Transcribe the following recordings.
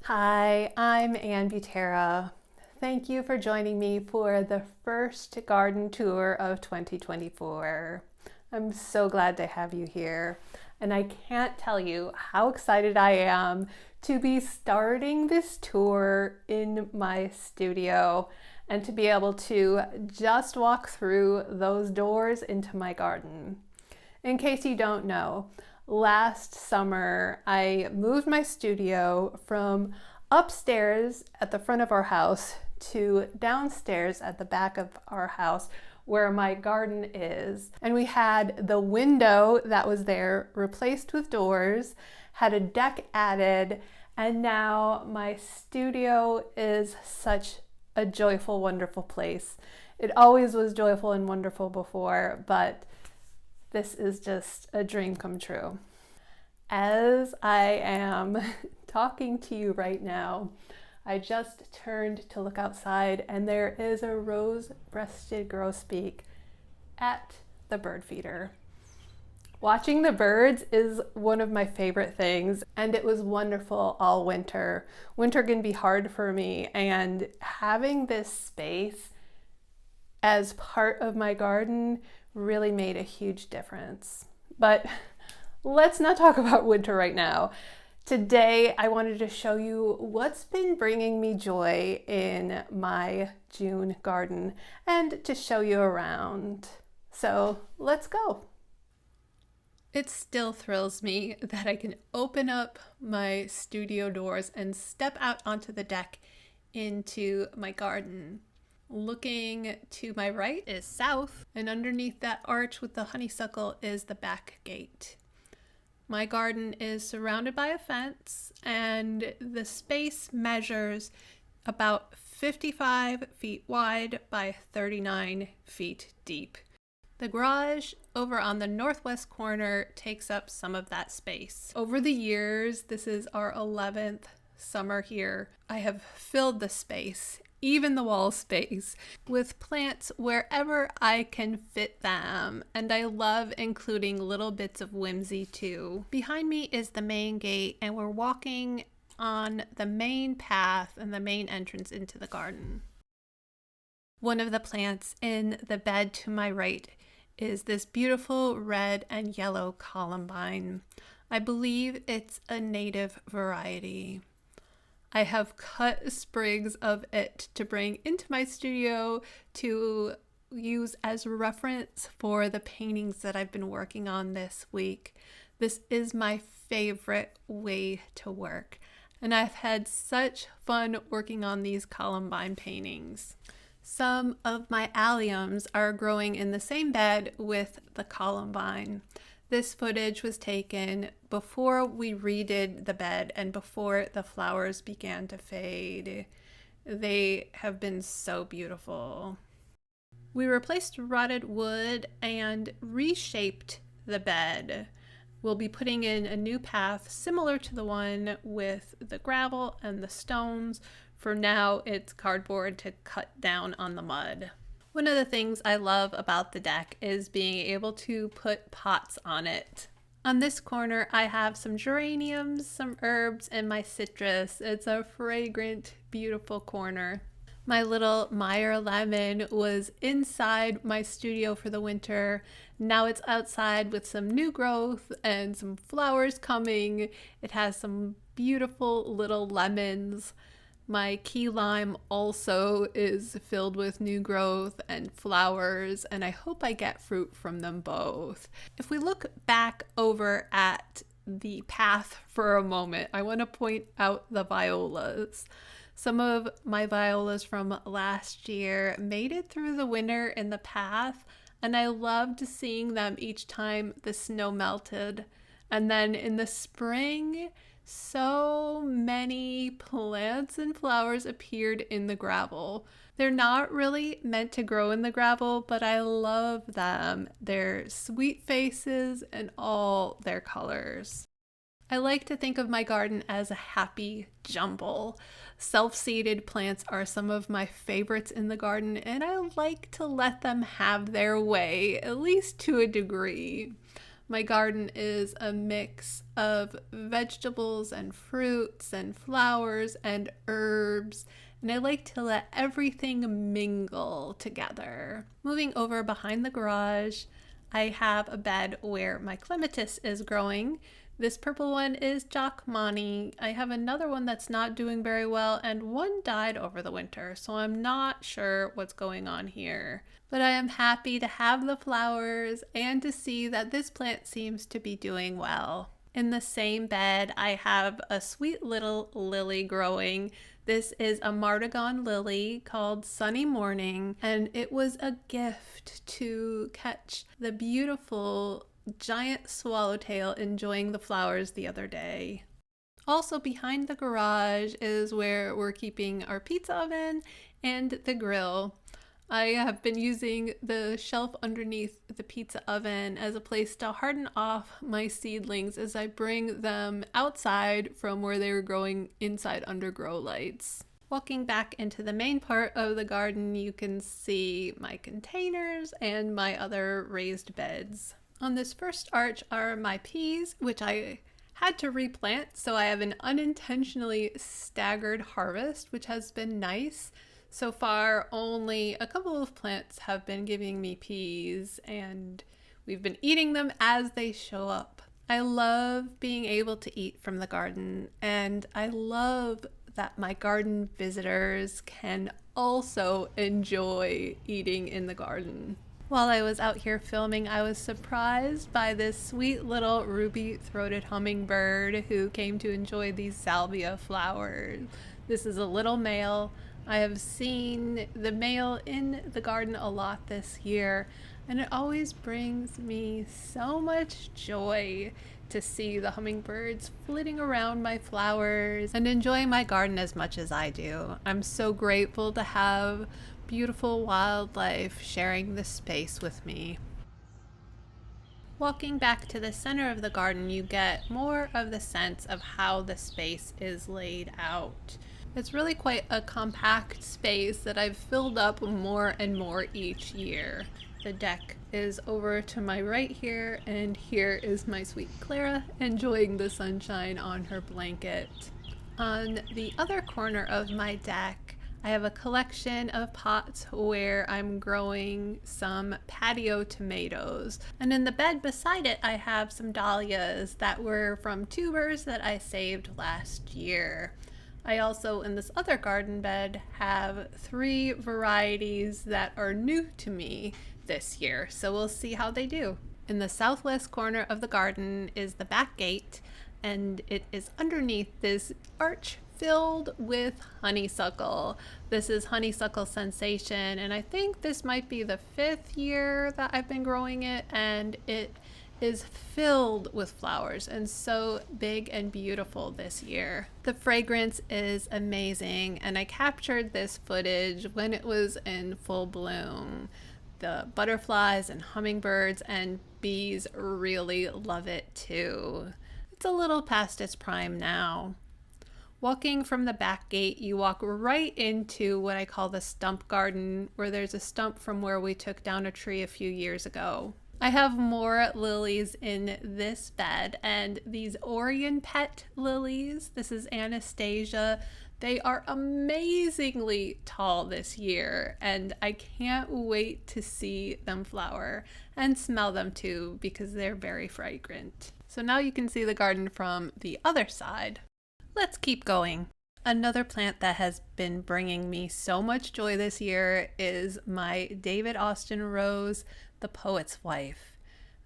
Hi, I'm Ann Butera. Thank you for joining me for the first garden tour of 2024. I'm so glad to have you here, and I can't tell you how excited I am to be starting this tour in my studio and to be able to just walk through those doors into my garden. In case you don't know, last summer I moved my studio from upstairs at the front of our house to downstairs at the back of our house where my garden is. And we had the window that was there replaced with doors, had a deck added, and now my studio is such a joyful, wonderful place. It always was joyful and wonderful before, but this is just a dream come true. As I am talking to you right now, I just turned to look outside and there is a rose-breasted grosbeak at the bird feeder. Watching the birds is one of my favorite things, and it was wonderful all winter. Winter can be hard for me, and having this space as part of my garden really made a huge difference. But let's not talk about winter right now. Today, I wanted to show you what's been bringing me joy in my June garden and to show you around. So let's go. It still thrills me that I can open up my studio doors and step out onto the deck into my garden. Looking to my right is south, and underneath that arch with the honeysuckle is the back gate. My garden is surrounded by a fence, and the space measures about 55 feet wide by 39 feet deep. The garage over on the northwest corner takes up some of that space. Over the years, this is our 11th summer here, I have filled the space, even the wall space, with plants wherever I can fit them, and I love including little bits of whimsy too. Behind me is the main gate, and we're walking on the main path and the main entrance into the garden. One of the plants in the bed to my right is this beautiful red and yellow columbine. I believe it's a native variety. I have cut sprigs of it to bring into my studio to use as reference for the paintings that I've been working on this week. This is my favorite way to work, and I've had such fun working on these columbine paintings. Some of my alliums are growing in the same bed with the columbine. This footage was taken before we redid the bed and before the flowers began to fade. They have been so beautiful. We replaced rotted wood and reshaped the bed. We'll be putting in a new path similar to the one with the gravel and the stones. For now, it's cardboard to cut down on the mud. One of the things I love about the deck is being able to put pots on it. On this corner, I have some geraniums, some herbs, and my citrus. It's a fragrant, beautiful corner. My little Meyer lemon was inside my studio for the winter. Now it's outside with some new growth and some flowers coming. It has some beautiful little lemons. My key lime also is filled with new growth and flowers, and I hope I get fruit from them both. If we look back over at the path for a moment, I want to point out the violas. Some of my violas from last year made it through the winter in the path, and I loved seeing them each time the snow melted. And then in the spring, so many plants and flowers appeared in the gravel. They're not really meant to grow in the gravel, but I love them. They're sweet faces and all their colors. I like to think of my garden as a happy jumble. Self-seeded plants are some of my favorites in the garden, and I like to let them have their way, at least to a degree. My garden is a mix of vegetables and fruits and flowers and herbs, and I like to let everything mingle together. Moving over behind the garage, I have a bed where my clematis is growing. This purple one is Jacmani. I have another one that's not doing very well, and one died over the winter, so I'm not sure what's going on here. But I am happy to have the flowers and to see that this plant seems to be doing well. In the same bed, I have a sweet little lily growing. This is a Martagon lily called Sunny Morning, and it was a gift to catch the beautiful giant swallowtail enjoying the flowers the other day. Also behind the garage is where we're keeping our pizza oven and the grill. I have been using the shelf underneath the pizza oven as a place to harden off my seedlings as I bring them outside from where they were growing inside under grow lights. Walking back into the main part of the garden, you can see my containers and my other raised beds. On this first arch are my peas, which I had to replant, so I have an unintentionally staggered harvest, which has been nice. So far, only a couple of plants have been giving me peas, and we've been eating them as they show up. I love being able to eat from the garden, and I love that my garden visitors can also enjoy eating in the garden. While I was out here filming, I was surprised by this sweet little ruby-throated hummingbird who came to enjoy these salvia flowers. This is a little male. I have seen the male in the garden a lot this year, and it always brings me so much joy to see the hummingbirds flitting around my flowers and enjoying my garden as much as I do. I'm so grateful to have beautiful wildlife sharing this space with me. Walking back to the center of the garden, you get more of the sense of how the space is laid out. It's really quite a compact space that I've filled up more and more each year. The deck is over to my right here, and here is my sweet Clara enjoying the sunshine on her blanket. On the other corner of my deck, I have a collection of pots where I'm growing some patio tomatoes. And in the bed beside it, I have some dahlias that were from tubers that I saved last year. I also, in this other garden bed, have 3 varieties that are new to me this year, so we'll see how they do. In the southwest corner of the garden is the back gate, and it is underneath this arch filled with honeysuckle. This is Honeysuckle Sensation, and I think this might be the 5th year that I've been growing it, and it is filled with flowers and so big and beautiful this year. The fragrance is amazing, and I captured this footage when it was in full bloom. The butterflies and hummingbirds and bees really love it too. It's a little past its prime now. Walking from the back gate, you walk right into what I call the stump garden, where there's a stump from where we took down a tree a few years ago. I have more lilies in this bed, and these Orion pet lilies, this is Anastasia, they are amazingly tall this year, and I can't wait to see them flower and smell them too, because they're very fragrant. So now you can see the garden from the other side. Let's keep going. Another plant that has been bringing me so much joy this year is my David Austin rose, the Poet's Wife.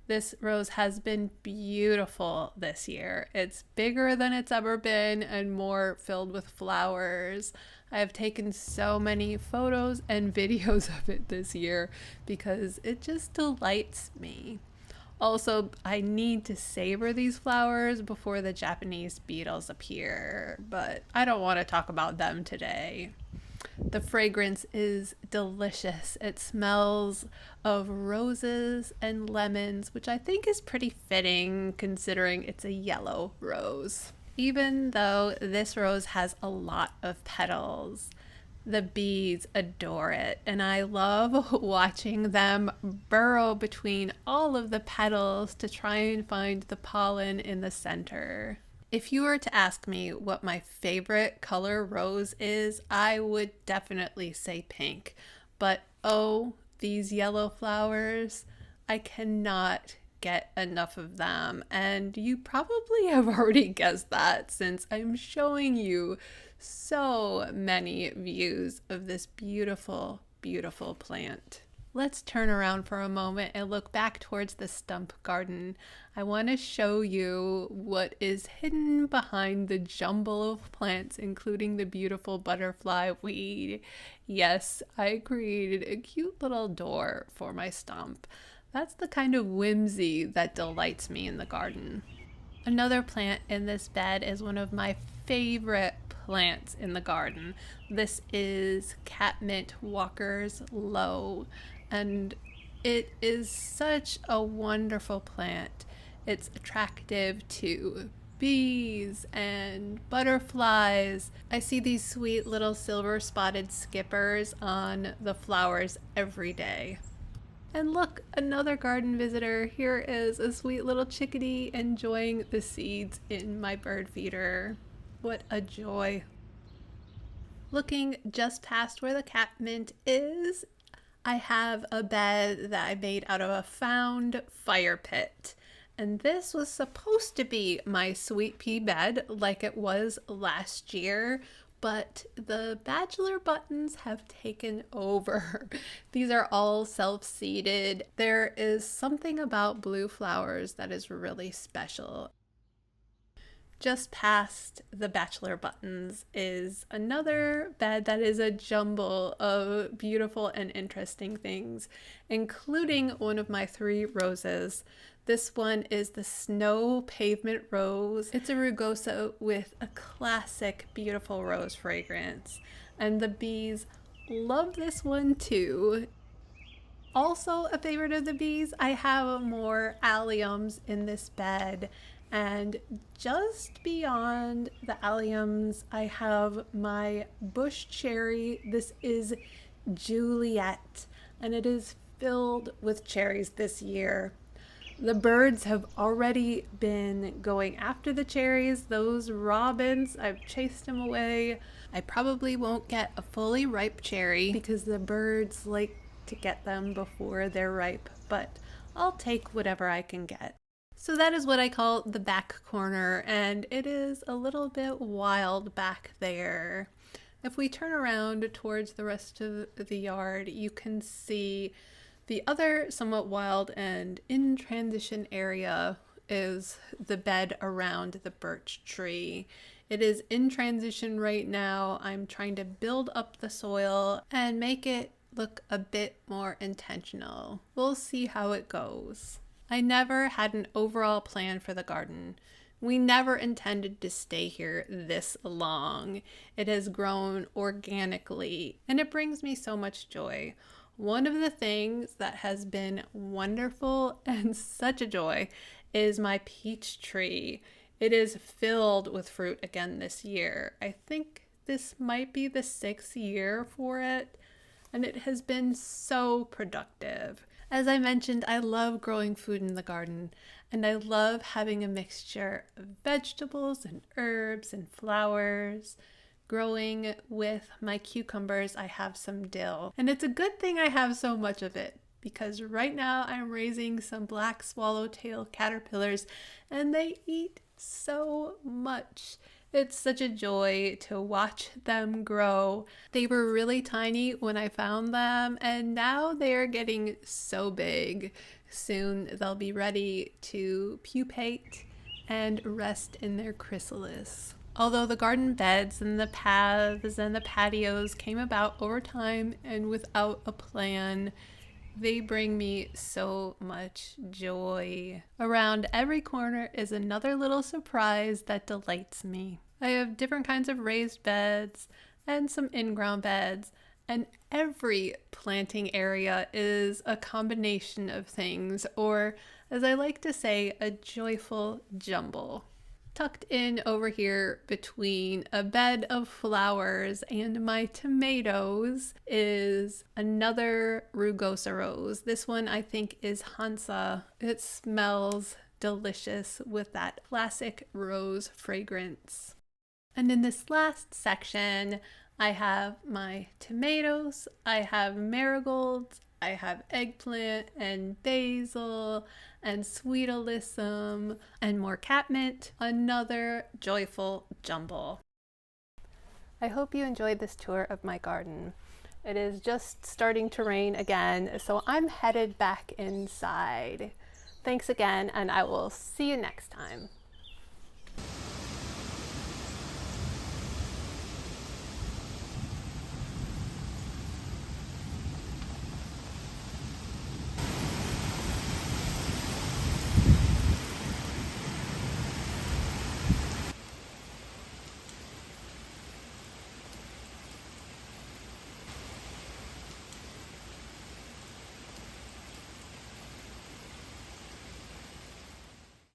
This rose has been beautiful this year. It's bigger than it's ever been and more filled with flowers. I have taken so many photos and videos of it this year because it just delights me. Also, I need to savor these flowers before the Japanese beetles appear, but I don't want to talk about them today. The fragrance is delicious. It smells of roses and lemons, which I think is pretty fitting considering it's a yellow rose. Even though this rose has a lot of petals, The bees adore it, and I love watching them burrow between all of the petals to try and find the pollen in the center. If you were to ask me what my favorite color rose is, I would definitely say pink. But oh, these yellow flowers, I cannot get enough of them. And you probably have already guessed that since I'm showing you so many views of this beautiful, beautiful plant. Let's turn around for a moment and look back towards the stump garden. I want to show you what is hidden behind the jumble of plants, including the beautiful butterfly weed. Yes, I created a cute little door for my stump. That's the kind of whimsy that delights me in the garden. Another plant in this bed is one of my favorite plants in the garden. This is Catmint Walker's Low, and it is such a wonderful plant. It's attractive to bees and butterflies. I see these sweet little silver spotted skippers on the flowers every day. And look, another garden visitor. Here is a sweet little chickadee enjoying the seeds in my bird feeder. What a joy. Looking just past where the catmint is, I have a bed that I made out of a found fire pit. And this was supposed to be my sweet pea bed like it was last year, but the bachelor buttons have taken over. These are all self-seeded. There is something about blue flowers that is really special. Just past the bachelor buttons is another bed that is a jumble of beautiful and interesting things, including one of my 3 roses. This one is the Snow Pavement Rose. It's a rugosa with a classic beautiful rose fragrance, and the bees love this one too. Also a favorite of the bees, I have more alliums in this bed, and just beyond the alliums I have my bush cherry. This is Juliet, and it is filled with cherries this year. The birds have already been going after the cherries. Those robins, I've chased them away. I probably won't get a fully ripe cherry because the birds like to get them before they're ripe, but I'll take whatever I can get. So that is what I call the back corner, and it is a little bit wild back there. If we turn around towards the rest of the yard, you can see the other somewhat wild and in transition area is the bed around the birch tree. It is in transition right now. I'm trying to build up the soil and make it look a bit more intentional. We'll see how it goes. I never had an overall plan for the garden. We never intended to stay here this long. It has grown organically, and it brings me so much joy. One of the things that has been wonderful and such a joy is my peach tree. It is filled with fruit again this year. I think this might be the 6th year for it, and it has been so productive. As I mentioned, I love growing food in the garden, and I love having a mixture of vegetables and herbs and flowers. Growing with my cucumbers, I have some dill, and it's a good thing I have so much of it because right now I'm raising some black swallowtail caterpillars, and they eat so much. It's such a joy to watch them grow. They were really tiny when I found them, and now they're getting so big. Soon they'll be ready to pupate and rest in their chrysalis. Although the garden beds and the paths and the patios came about over time and without a plan, they bring me so much joy. Around every corner is another little surprise that delights me. I have different kinds of raised beds and some in-ground beds, and every planting area is a combination of things, or as I like to say, a joyful jumble. tucked in over here between a bed of flowers and my tomatoes is another rugosa rose. This one I think is Hansa. It smells delicious with that classic rose fragrance. And in this last section, I have my tomatoes, I have marigolds, I have eggplant and basil and sweet alyssum and more catmint, another joyful jumble. I hope you enjoyed this tour of my garden. It is just starting to rain again, so I'm headed back inside. Thanks again, and I will see you next time.